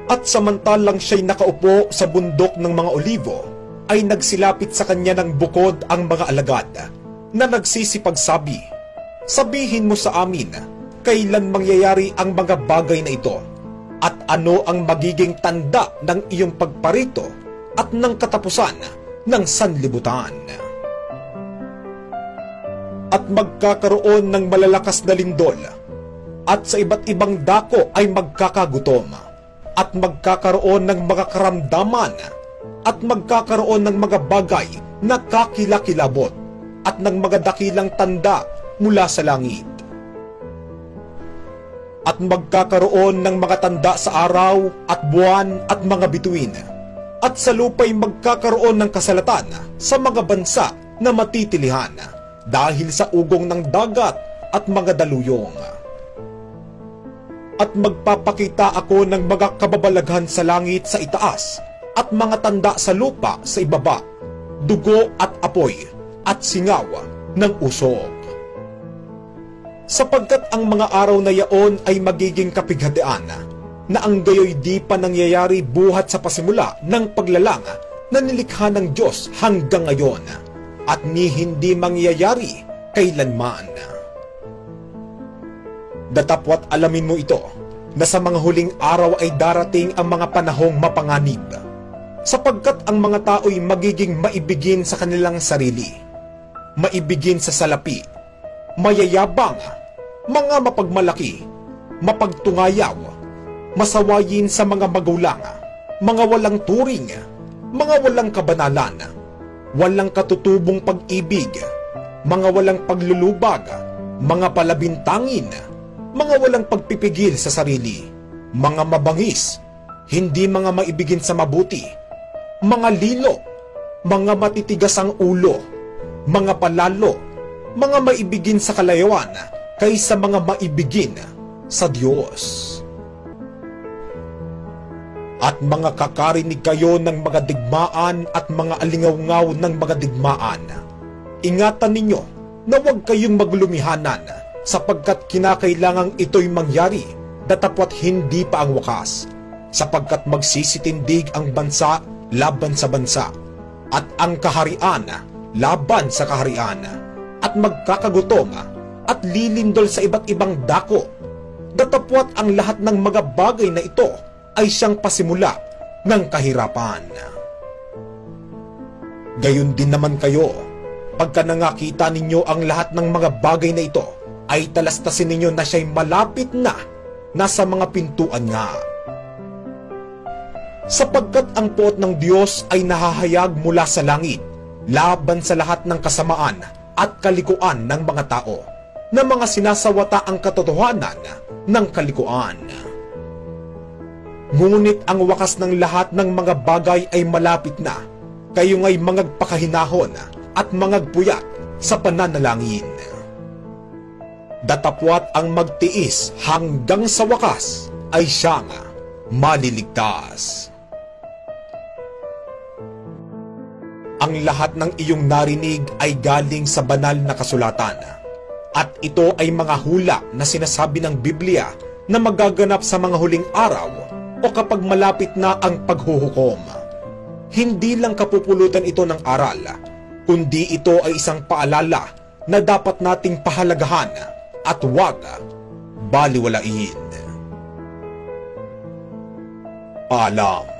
At samantalang siya'y nakaupo sa bundok ng mga olivo, ay nagsilapit sa kanya ng bukod ang mga alagad na nagsisipagsabi, "Sabihin mo sa amin, kailan mangyayari ang mga bagay na ito, at ano ang magiging tanda ng iyong pagparito at ng katapusan ng sanlibutan." At magkakaroon ng malalakas na lindol, at sa iba't ibang dako ay magkakagutom, at magkakaroon ng mga karamdaman, at magkakaroon ng mga bagay na kakilakilabot, at ng mga dakilang tanda mula sa langit. At magkakaroon ng mga tanda sa araw at buwan at mga bituin, at sa lupa'y magkakaroon ng kasalatan sa mga bansa na matitilihan dahil sa ugong ng dagat at mga daluyong. At magpapakita ako ng mga kababalaghan sa langit sa itaas, at mga tanda sa lupa sa ibaba, dugo at apoy, at singaw ng usok. Sapagkat ang mga araw na yaon ay magiging kapighatian, na ang gayoy di pa nangyayari buhat sa pasimula ng paglalang na nilikha ng Diyos hanggang ngayon, at ni hindi mangyayari kailanman. Datapwat alamin mo ito, na sa mga huling araw ay darating ang mga panahong mapanganib, sapagkat ang mga tao'y magiging maibigin sa kanilang sarili, maibigin sa salapi, mayayabang, mga mapagmalaki, mapagtungayaw, masawayin sa mga magulang, mga walang turing, mga walang kabanalan, walang katutubong pag-ibig, mga walang paglulubag, mga palabintangin, mga walang pagpipigil sa sarili, mga mabangis, hindi mga maibigin sa mabuti, mga lilo, mga matitigas ang ulo, mga palalo, mga maibigin sa kalayuan kaysa mga maibigin sa Diyos. At mga kakarinig kayo ng mga digmaan at mga alingawngaw ng mga digmaan. Ingatan ninyo na huwag kayong maglumihanan, sapagkat kinakailangang ito'y mangyari, datapwat hindi pa ang wakas, sapagkat magsisitindig ang bansa laban sa bansa, at ang kaharian laban sa kaharian, at magkakagutom at lilindol sa iba't ibang dako, datapwat ang lahat ng mga bagay na ito ay siyang pasimula ng kahirapan. Gayon din naman kayo, pagka nangakita ninyo ang lahat ng mga bagay na ito, ay talastasin ninyo na siya'y malapit na, nasa mga pintuan nga. Sapagkat ang puot ng Diyos ay nahahayag mula sa langit, laban sa lahat ng kasamaan at kalikuan ng mga tao, na mga sinasawata ang katotohanan ng kalikuan. Ngunit ang wakas ng lahat ng mga bagay ay malapit na, kayo nga'y mangagpakahinahon at mangagpuyat sa pananalangin. Datapwat ang magtiis hanggang sa wakas ay siyang maliligtas. Ang lahat ng iyong narinig ay galing sa banal na kasulatan, at ito ay mga hula na sinasabi ng Biblia na magaganap sa mga huling araw o kapag malapit na ang paghuhukom. Hindi lang kapupulutan ito ng aral, kundi ito ay isang paalala na dapat nating pahalagahan at huwag baliwalain. Paalam.